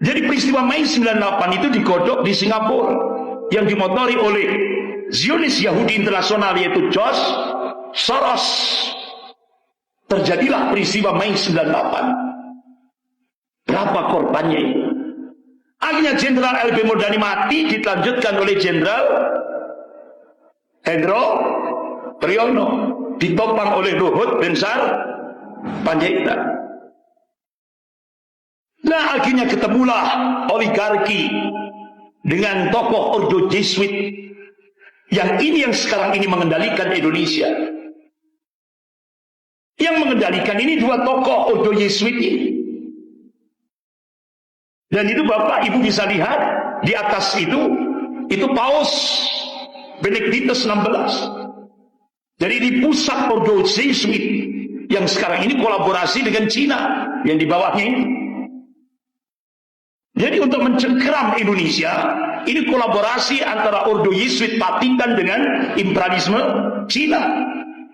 Jadi peristiwa Mei 98 itu digodok di Singapura yang dimotori oleh Zionis Yahudi Internasional yaitu George Soros. Terjadilah peristiwa Mei 98. Berapa korbannya itu? Akhirnya Jenderal LB Murdani mati, dilanjutkan oleh Jenderal Hendro Priyono, ditopang oleh Luhut Binsar Panjaitan. Nah, akhirnya ketemulah oligarki dengan tokoh Ordo Jesuit yang sekarang ini mengendalikan Indonesia. Yang mengendalikan ini dua tokoh Ordo Jesuit ini. Dan itu Bapak Ibu bisa lihat di atas itu Paus Benedictus 16. Jadi di pusat Ordo Jesuit yang sekarang ini kolaborasi dengan Cina yang di bawahnya ini. Jadi untuk mencengkeram Indonesia, ini kolaborasi antara Ordo Jesuit Vatikan dengan imperialisme Cina.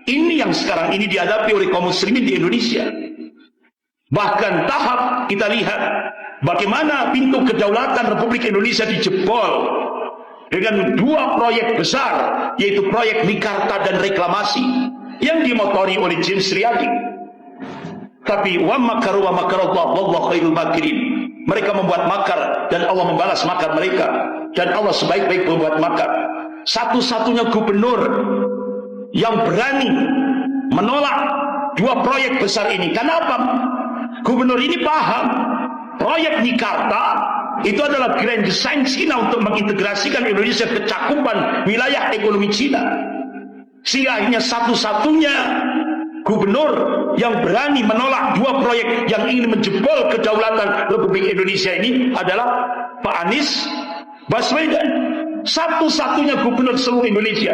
Ini yang sekarang ini dihadapi oleh kaum muslimin di Indonesia. Bahkan tahap kita lihat bagaimana pintu kedaulatan Republik Indonesia dijebol dengan dua proyek besar, yaitu proyek Mekarta dan reklamasi yang dimotori oleh James Riyadi. Tapi wa makaru wa makarallah wallahu khairul makirin. Mereka membuat makar dan Allah membalas makar mereka, dan Allah sebaik-baik membuat makar. Satu-satunya gubernur yang berani menolak dua proyek besar ini. Kenapa? Gubernur ini paham proyek Mekarta itu adalah grand design Cina untuk mengintegrasikan Indonesia ke cakupan wilayah ekonomi Cina. Sehingga akhirnya satu-satunya gubernur yang berani menolak dua proyek yang ingin menjebol kedaulatan Republik Indonesia ini adalah Pak Anies Baswedan. Satu-satunya gubernur seluruh Indonesia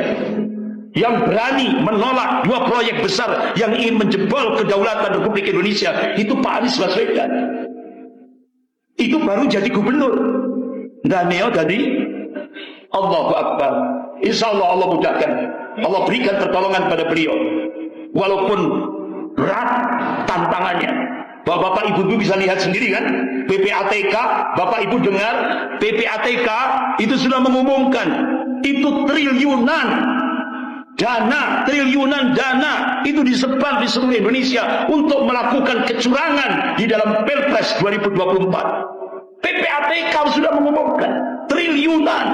yang berani menolak dua proyek besar yang ingin menjebol kedaulatan Republik Indonesia itu Pak Anies Baswedan. Itu baru jadi gubernur. Dan Neo tadi Allahu Akbar. Insya Allah Allah mudahkan, Allah berikan pertolongan pada beliau. Walaupun berat tantangannya. Bapak Ibu bisa lihat sendiri kan, PPATK, Bapak Ibu dengar, PPATK itu sudah mengumumkan itu triliunan dana itu disebar di seluruh Indonesia untuk melakukan kecurangan di dalam Pilpres 2024. PPATK sudah mengumumkan triliunan.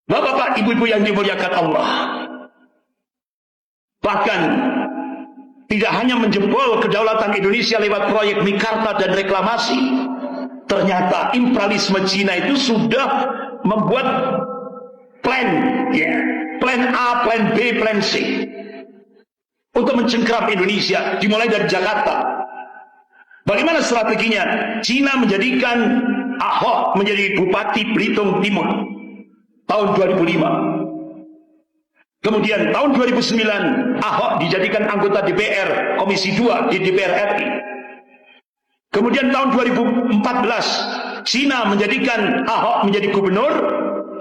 Bapak-bapak, ibu-ibu yang dimuliakan Allah, bahkan tidak hanya menjebol kedaulatan Indonesia lewat proyek Mekarta dan reklamasi, ternyata imperialisme Cina itu sudah membuat plan A, plan B, plan C untuk mencengkeram Indonesia, dimulai dari Jakarta. Bagaimana strateginya? Cina menjadikan Ahok menjadi Bupati Belitung Timur tahun 2005. Kemudian tahun 2009 Ahok dijadikan anggota DPR Komisi 2 di DPR RI. Kemudian tahun 2014 Cina menjadikan Ahok menjadi gubernur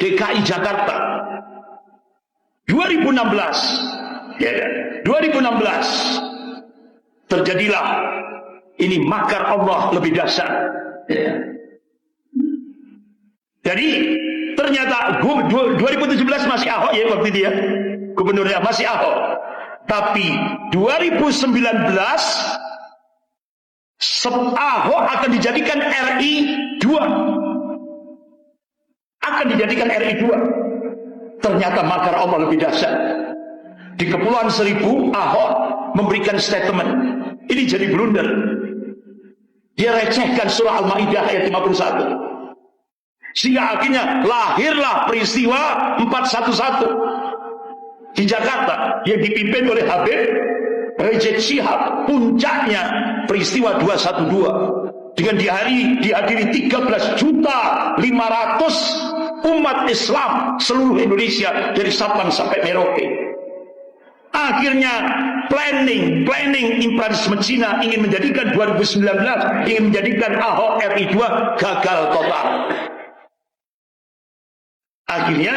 DKI Jakarta. 2016 terjadilah ini makar Allah lebih dahsyat. Jadi ternyata 2017 masih Ahok ya, waktu dia gubernurnya masih Ahok. Tapi 2019 Ahok akan dijadikan RI 2. Akan dijadikan RI 2. Ternyata makar Allah lebih dahsyat. Di Kepulauan Seribu Ahok memberikan statement. Ini jadi blunder. Dia recehkan surah Al-Maidah ayat 51. Sehingga akhirnya lahirlah peristiwa 411 di Jakarta yang dipimpin oleh Habib Rizik Syihab. Puncaknya peristiwa 212 dengan dihadiri 13.500.000 umat Islam seluruh Indonesia dari Sabang sampai Merauke. Akhirnya planning imperialisme Cina ingin menjadikan 2019 ingin menjadikan Ahok RI 2 gagal total. Akhirnya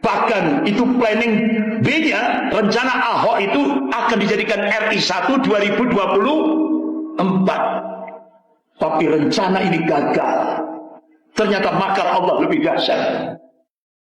bahkan itu planning B-nya, rencana Ahok itu akan dijadikan RI 1 2024 Tapi rencana ini gagal. Ternyata makar Allah lebih dahsyat.